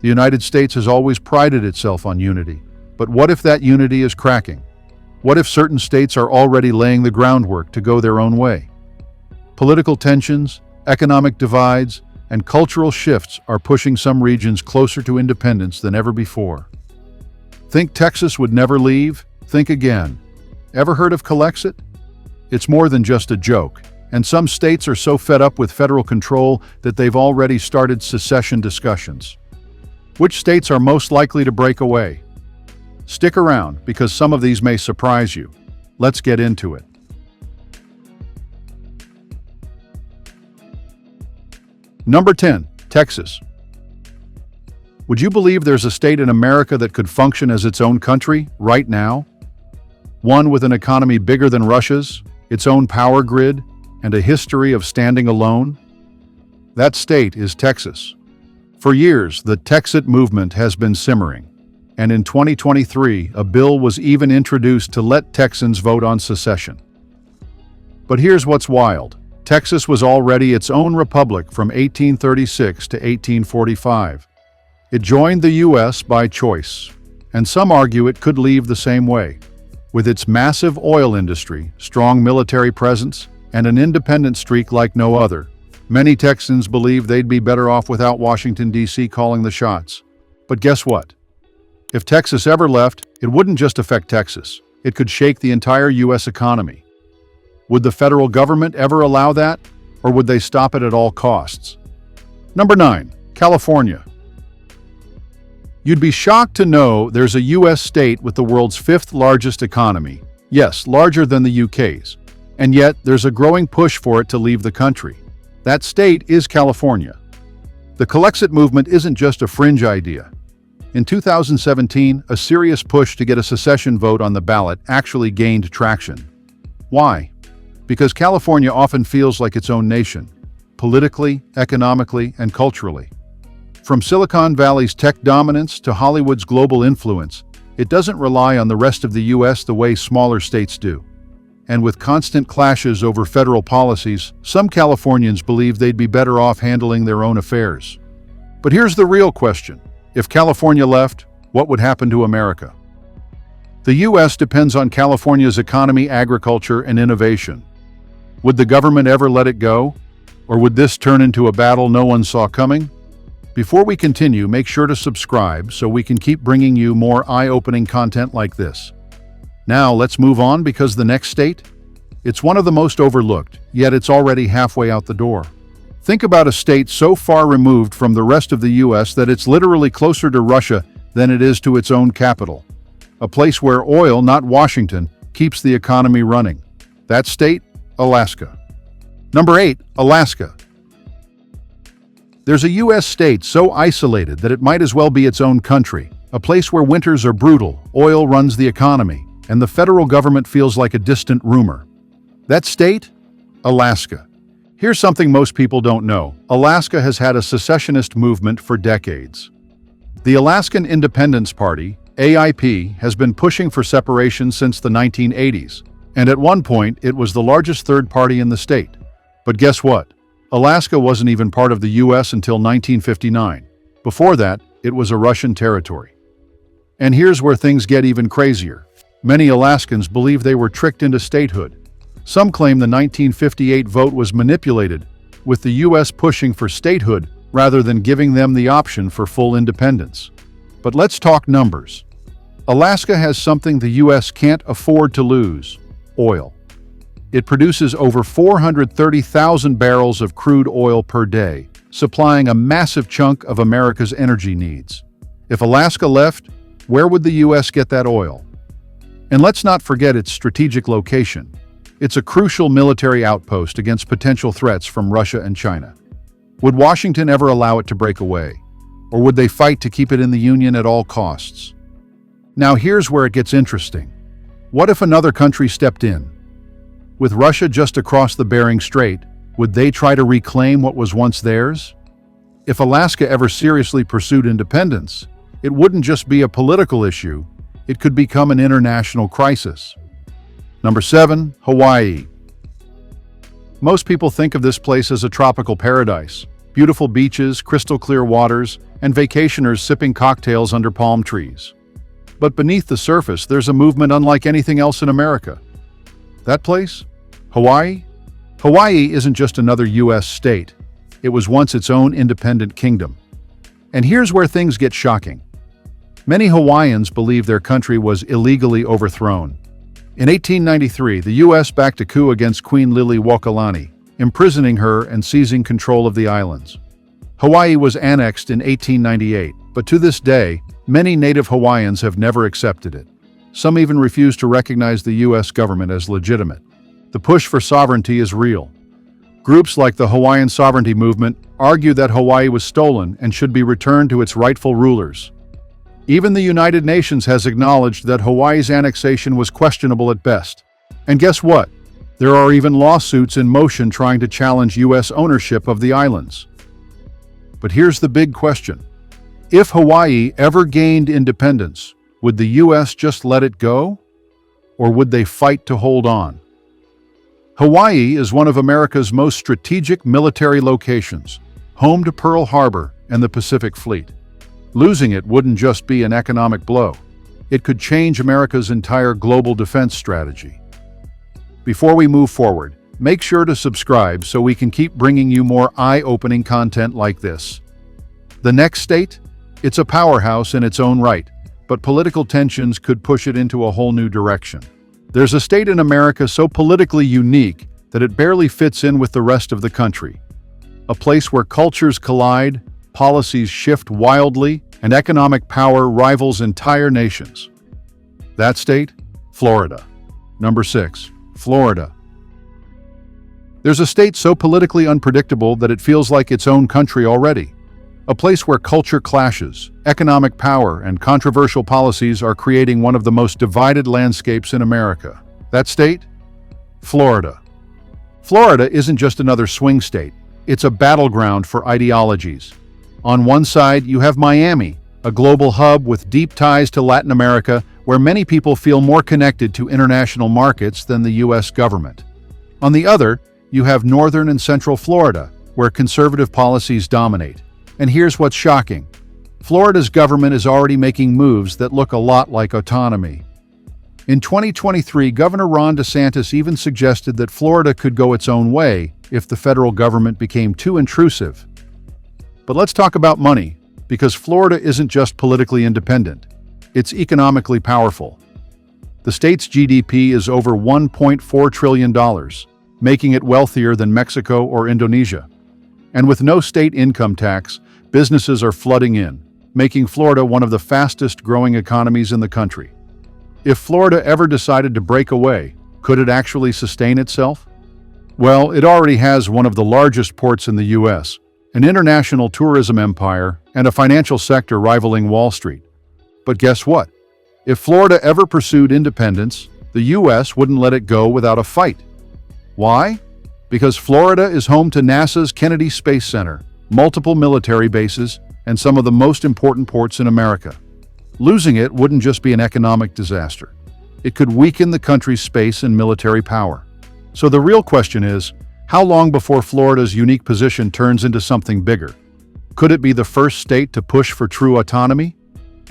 The United States has always prided itself on unity. But what if that unity is cracking? What if certain states are already laying the groundwork to go their own way? Political tensions, economic divides, and cultural shifts are pushing some regions closer to independence than ever before. Think Texas would never leave? Think again. Ever heard of Calexit? It's more than just a joke, and some states are so fed up with federal control that they've already started secession discussions. Which states are most likely to break away? Stick around, because some of these may surprise you. Let's get into it. Number 10, Texas. Would you believe there's a state in America that could function as its own country right now? One with an economy bigger than Russia's, its own power grid, and a history of standing alone? That state is Texas. For years, the Texit movement has been simmering, and in 2023, a bill was even introduced to let Texans vote on secession. But here's what's wild. Texas was already its own republic from 1836 to 1845. It joined the U.S. by choice, and some argue it could leave the same way. With its massive oil industry, strong military presence, and an independent streak like no other, many Texans believe they'd be better off without Washington, D.C. calling the shots. But guess what? If Texas ever left, it wouldn't just affect Texas. It could shake the entire U.S. economy. Would the federal government ever allow that, or would they stop it at all costs? Number 9, California. You'd be shocked to know there's a U.S. state with the world's 5th largest economy. Yes, larger than the UK's. And yet, there's a growing push for it to leave the country. That state is California. The Calexit movement isn't just a fringe idea. In 2017, a serious push to get a secession vote on the ballot actually gained traction. Why? Because California often feels like its own nation, politically, economically, and culturally. From Silicon Valley's tech dominance to Hollywood's global influence, it doesn't rely on the rest of the U.S. the way smaller states do. And with constant clashes over federal policies, some Californians believe they'd be better off handling their own affairs. But here's the real question. If California left, what would happen to America? The U.S. depends on California's economy, agriculture, and innovation. Would the government ever let it go? Or would this turn into a battle no one saw coming? Before we continue, make sure to subscribe so we can keep bringing you more eye-opening content like this. Now let's move on, because the next state? It's one of the most overlooked, yet it's already halfway out the door. Think about a state so far removed from the rest of the U.S. that it's literally closer to Russia than it is to its own capital. A place where oil, not Washington, keeps the economy running. That state? Alaska. Number 8, Alaska. There's a U.S. state so isolated that it might as well be its own country, a place where winters are brutal, oil runs the economy, and the federal government feels like a distant rumor. That state? Alaska. Here's something most people don't know. Alaska has had a secessionist movement for decades. The Alaskan Independence Party, AIP, has been pushing for separation since the 1980s, and at one point it was the largest third party in the state. But guess what? Alaska wasn't even part of the U.S. until 1959. Before that, it was a Russian territory. And here's where things get even crazier. Many Alaskans believe they were tricked into statehood. Some claim the 1958 vote was manipulated, with the U.S. pushing for statehood rather than giving them the option for full independence. But let's talk numbers. Alaska has something the U.S. can't afford to lose: oil. It produces over 430,000 barrels of crude oil per day, supplying a massive chunk of America's energy needs. If Alaska left, where would the U.S. get that oil? And let's not forget its strategic location. It's a crucial military outpost against potential threats from Russia and China. Would Washington ever allow it to break away? Or would they fight to keep it in the Union at all costs? Now here's where it gets interesting. What if another country stepped in? With Russia just across the Bering Strait, would they try to reclaim what was once theirs? If Alaska ever seriously pursued independence, it wouldn't just be a political issue, it could become an international crisis. Number 7, Hawaii. Most people think of this place as a tropical paradise. beautiful beaches, crystal-clear waters, and vacationers sipping cocktails under palm trees. But beneath the surface, there's a movement unlike anything else in America. That place? Hawaii? Hawaii isn't just another U.S. state. It was once its own independent kingdom. And here's where things get shocking. Many Hawaiians believe their country was illegally overthrown. In 1893, the U.S. backed a coup against Queen Liliuokalani, imprisoning her and seizing control of the islands. Hawaii was annexed in 1898, but to this day, many native Hawaiians have never accepted it. Some even refuse to recognize the U.S. government as legitimate. The push for sovereignty is real. Groups like the Hawaiian Sovereignty Movement argue that Hawaii was stolen and should be returned to its rightful rulers. Even the United Nations has acknowledged that Hawaii's annexation was questionable at best. And guess what? There are even lawsuits in motion trying to challenge U.S. ownership of the islands. But here's the big question. If Hawaii ever gained independence, would the U.S. just let it go? Or would they fight to hold on? Hawaii is one of America's most strategic military locations, home to Pearl Harbor and the Pacific Fleet. Losing it wouldn't just be an economic blow. It could change America's entire global defense strategy. Before we move forward, make sure to subscribe so we can keep bringing you more eye-opening content like this. The next state? It's a powerhouse in its own right, but political tensions could push it into a whole new direction. There's a state in America so politically unique that it barely fits in with the rest of the country. A place where cultures collide, policies shift wildly, and economic power rivals entire nations. That state? Florida. Number 6. Florida. There's a state so politically unpredictable that it feels like its own country already. A place where culture clashes, economic power, and controversial policies are creating one of the most divided landscapes in America. That state? Florida. Florida isn't just another swing state. It's a battleground for ideologies. On one side, you have Miami, a global hub with deep ties to Latin America, where many people feel more connected to international markets than the U.S. government. On the other, you have northern and central Florida, where conservative policies dominate. And here's what's shocking. Florida's government is already making moves that look a lot like autonomy. In 2023, Governor Ron DeSantis even suggested that Florida could go its own way if the federal government became too intrusive. But let's talk about money, because Florida isn't just politically independent. It's economically powerful. The state's GDP is over $1.4 trillion, making it wealthier than Mexico or Indonesia. And with no state income tax, businesses are flooding in, making Florida one of the fastest-growing economies in the country. If Florida ever decided to break away, could it actually sustain itself? Well, it already has one of the largest ports in the U.S., an international tourism empire, and a financial sector rivaling Wall Street. But guess what? If Florida ever pursued independence, the U.S. wouldn't let it go without a fight. Why? Because Florida is home to NASA's Kennedy Space Center, multiple military bases, and some of the most important ports in America. Losing it wouldn't just be an economic disaster. It could weaken the country's space and military power. So the real question is, how long before Florida's unique position turns into something bigger? Could it be the first state to push for true autonomy?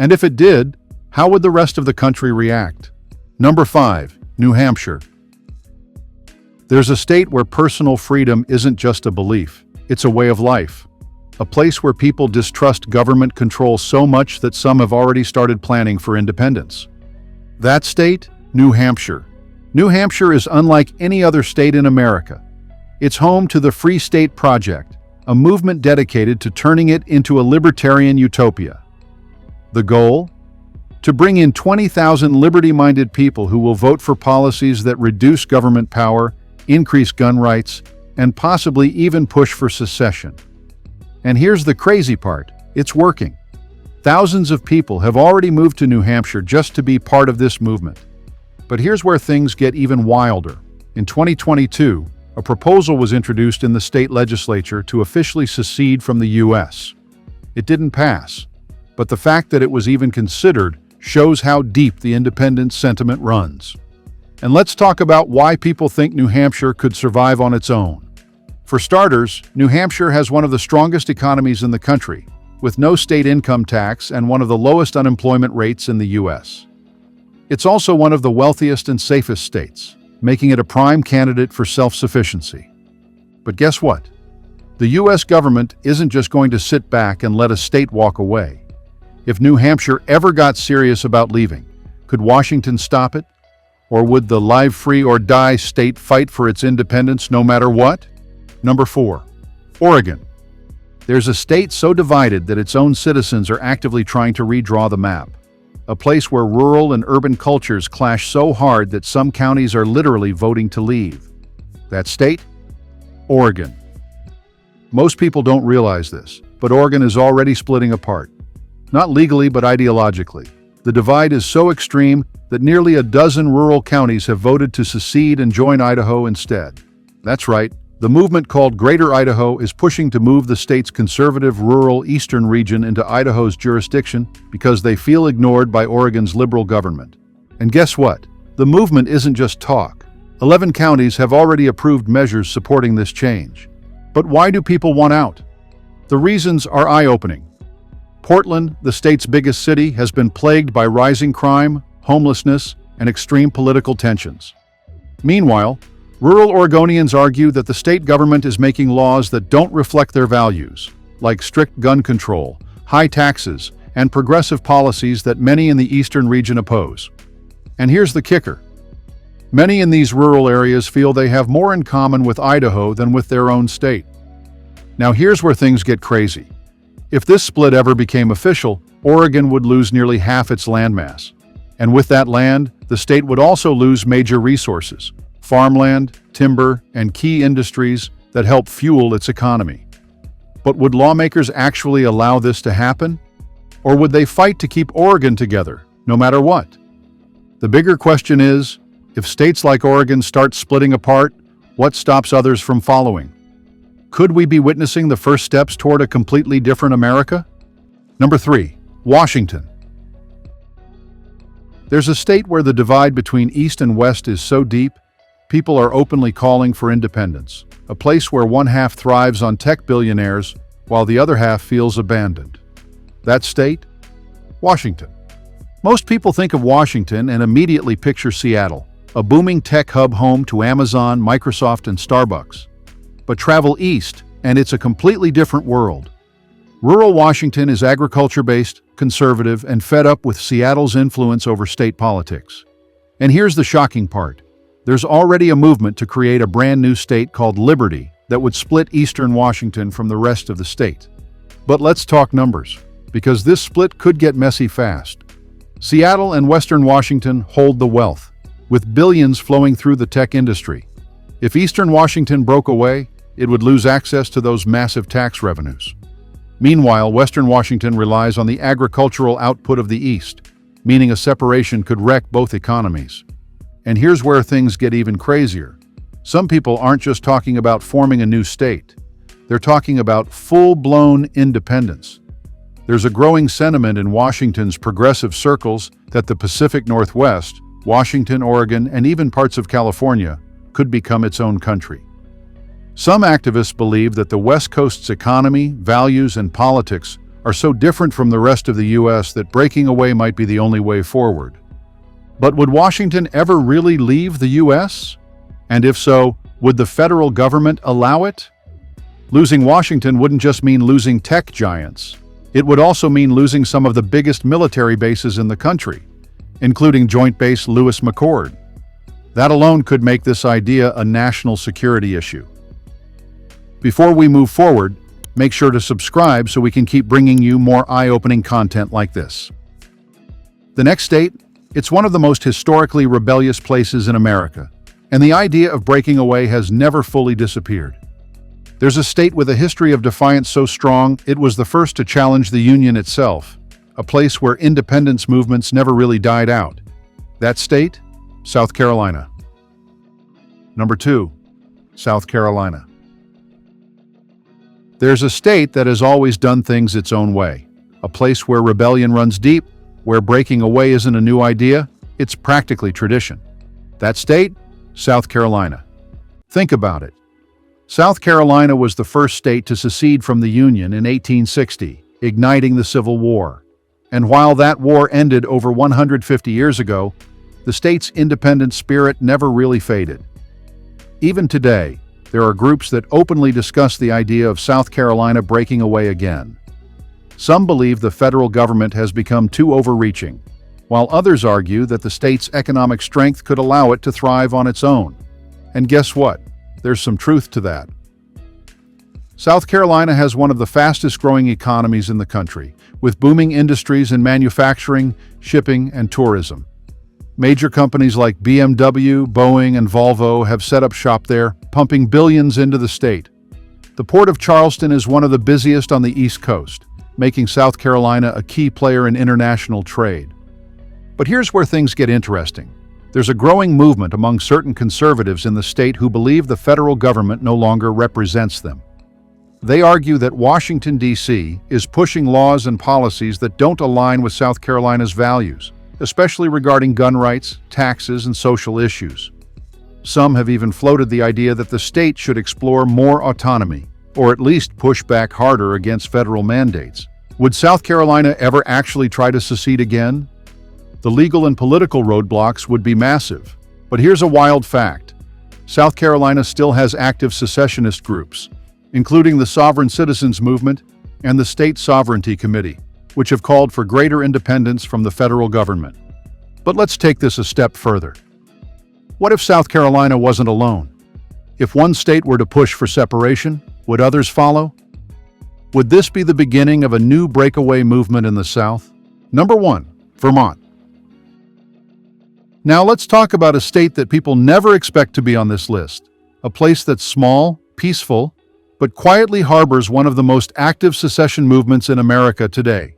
And if it did, how would the rest of the country react? Number 5. New Hampshire. There's a state where personal freedom isn't just a belief, it's a way of life. A place where people distrust government control so much that some have already started planning for independence. That state? New Hampshire. New Hampshire is unlike any other state in America. It's home to the Free State Project, a movement dedicated to turning it into a libertarian utopia. The goal? To bring in 20,000 liberty-minded people who will vote for policies that reduce government power, increase gun rights, and possibly even push for secession. And here's the crazy part, it's working. Thousands of people have already moved to New Hampshire just to be part of this movement. But here's where things get even wilder. In 2022, a proposal was introduced in the state legislature to officially secede from the U.S. It didn't pass, but the fact that it was even considered shows how deep the independence sentiment runs. And let's talk about why people think New Hampshire could survive on its own. For starters, New Hampshire has one of the strongest economies in the country, with no state income tax and one of the lowest unemployment rates in the U.S. It's also one of the wealthiest and safest states, making it a prime candidate for self-sufficiency. But guess what? The U.S. government isn't just going to sit back and let a state walk away. If New Hampshire ever got serious about leaving, could Washington stop it? Or would the live free or die state fight for its independence no matter what? Number 4. Oregon. There's a state so divided that its own citizens are actively trying to redraw the map. A place where rural and urban cultures clash so hard that some counties are literally voting to leave. That state? Oregon. Most people don't realize this, but Oregon is already splitting apart. Not legally, but ideologically. The divide is so extreme that nearly a dozen rural counties have voted to secede and join Idaho instead. That's right. The movement called Greater Idaho is pushing to move the state's conservative rural eastern region into Idaho's jurisdiction because they feel ignored by Oregon's liberal government. And guess what? The movement isn't just talk. 11 counties have already approved measures supporting this change. But why do people want out? The reasons are eye-opening. Portland, the state's biggest city, has been plagued by rising crime, homelessness, and extreme political tensions. Meanwhile, rural Oregonians argue that the state government is making laws that don't reflect their values, like strict gun control, high taxes, and progressive policies that many in the eastern region oppose. And here's the kicker. Many in these rural areas feel they have more in common with Idaho than with their own state. Now here's where things get crazy. If this split ever became official, Oregon would lose nearly half its landmass. And with that land, the state would also lose major resources: farmland, timber, and key industries that help fuel its economy. But would lawmakers actually allow this to happen? Or would they fight to keep Oregon together, no matter what? The bigger question is, if states like Oregon start splitting apart, what stops others from following? Could we be witnessing the first steps toward a completely different America? Number 3. Washington. There's a state where the divide between East and West is so deep, people are openly calling for independence, a place where one half thrives on tech billionaires while the other half feels abandoned. That state? Washington. Most people think of Washington and immediately picture Seattle, a booming tech hub home to Amazon, Microsoft, and Starbucks. But travel east, and it's a completely different world. Rural Washington is agriculture-based, conservative, and fed up with Seattle's influence over state politics. And here's the shocking part. There's already a movement to create a brand new state called Liberty that would split eastern Washington from the rest of the state. But let's talk numbers, because this split could get messy fast. Seattle and western Washington hold the wealth, with billions flowing through the tech industry. If eastern Washington broke away, it would lose access to those massive tax revenues. Meanwhile, western Washington relies on the agricultural output of the east, meaning a separation could wreck both economies. And here's where things get even crazier. Some people aren't just talking about forming a new state. They're talking about full-blown independence. There's a growing sentiment in Washington's progressive circles that the Pacific Northwest, Washington, Oregon, and even parts of California could become its own country. Some activists believe that the West Coast's economy, values, and politics are so different from the rest of the U.S. that breaking away might be the only way forward. But would Washington ever really leave the U.S.? And if so, would the federal government allow it? Losing Washington wouldn't just mean losing tech giants. It would also mean losing some of the biggest military bases in the country, including Joint Base Lewis McChord. That alone could make this idea a national security issue. Before we move forward, make sure to subscribe so we can keep bringing you more eye-opening content like this. The next state, it's one of the most historically rebellious places in America, and the idea of breaking away has never fully disappeared. There's a state with a history of defiance so strong, it was the first to challenge the Union itself, a place where independence movements never really died out. That state? South Carolina. Number 2. South Carolina. There's a state that has always done things its own way, a place where rebellion runs deep, where breaking away isn't a new idea, it's practically tradition. That state? South Carolina. Think about it. South Carolina was the first state to secede from the Union in 1860, igniting the Civil War. And while that war ended over 150 years ago, the state's independent spirit never really faded. Even today, there are groups that openly discuss the idea of South Carolina breaking away again. Some believe the federal government has become too overreaching, while others argue that the state's economic strength could allow it to thrive on its own. And guess what? There's some truth to that. South Carolina has one of the fastest-growing economies in the country, with booming industries in manufacturing, shipping, and tourism. Major companies like BMW, Boeing, and Volvo have set up shop there, pumping billions into the state. The Port of Charleston is one of the busiest on the East Coast, making South Carolina a key player in international trade. But here's where things get interesting. There's a growing movement among certain conservatives in the state who believe the federal government no longer represents them. They argue that Washington, D.C. is pushing laws and policies that don't align with South Carolina's values, especially regarding gun rights, taxes, and social issues. Some have even floated the idea that the state should explore more autonomy, or at least push back harder against federal mandates. Would South Carolina ever actually try to secede again? The legal and political roadblocks would be massive. But here's a wild fact. South Carolina still has active secessionist groups, including the Sovereign Citizens Movement and the State Sovereignty Committee, which have called for greater independence from the federal government. But let's take this a step further. What if South Carolina wasn't alone? If one state were to push for separation, would others follow? Would this be the beginning of a new breakaway movement in the South? Number 1, Vermont. Now let's talk about a state that people never expect to be on this list. A place that's small, peaceful, but quietly harbors one of the most active secession movements in America today.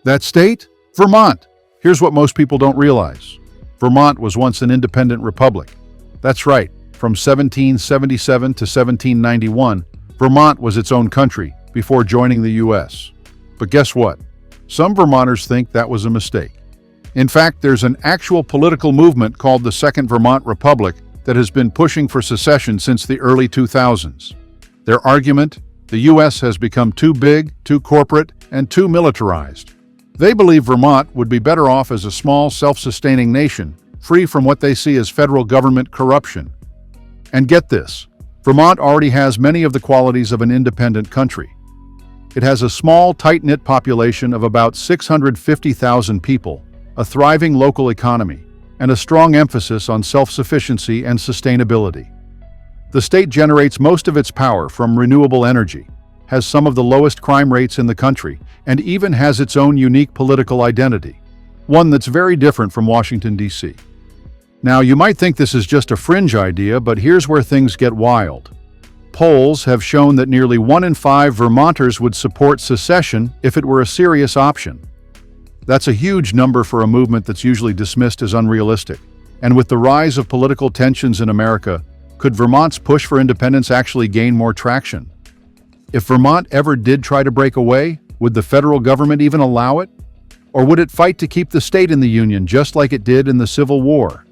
That state? Vermont. Here's what most people don't realize. Vermont was once an independent republic. That's right, from 1777 to 1791, Vermont was its own country before joining the U.S. But guess what? Some Vermonters think that was a mistake. In fact, there's an actual political movement called the Second Vermont Republic that has been pushing for secession since the early 2000s. Their argument? The U.S. has become too big, too corporate, and too militarized. They believe Vermont would be better off as a small, self-sustaining nation, free from what they see as federal government corruption. And get this, Vermont already has many of the qualities of an independent country. It has a small, tight-knit population of about 650,000 people, a thriving local economy, and a strong emphasis on self-sufficiency and sustainability. The state generates most of its power from renewable energy, has some of the lowest crime rates in the country, and even has its own unique political identity, one that's very different from Washington, D.C. Now, you might think this is just a fringe idea, but here's where things get wild. Polls have shown that nearly 1 in 5 Vermonters would support secession if it were a serious option. That's a huge number for a movement that's usually dismissed as unrealistic. And with the rise of political tensions in America, could Vermont's push for independence actually gain more traction? If Vermont ever did try to break away, would the federal government even allow it? Or would it fight to keep the state in the Union just like it did in the Civil War?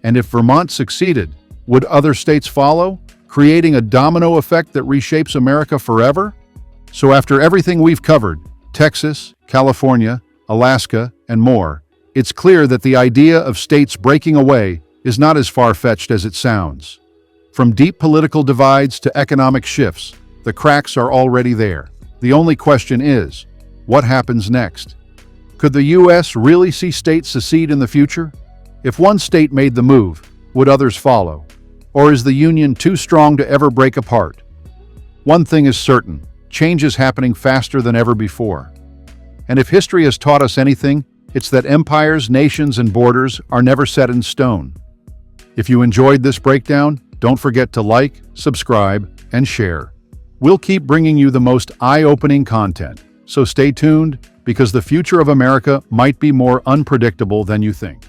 And if Vermont succeeded, would other states follow, creating a domino effect that reshapes America forever? So after everything we've covered, Texas, California, Alaska, and more, it's clear that the idea of states breaking away is not as far-fetched as it sounds. From deep political divides to economic shifts, the cracks are already there. The only question is, what happens next? Could the U.S. really see states secede in the future? If one state made the move, would others follow? Or is the Union too strong to ever break apart? One thing is certain, change is happening faster than ever before. And if history has taught us anything, it's that empires, nations, and borders are never set in stone. If you enjoyed this breakdown, don't forget to like, subscribe, and share. We'll keep bringing you the most eye-opening content, so stay tuned because the future of America might be more unpredictable than you think.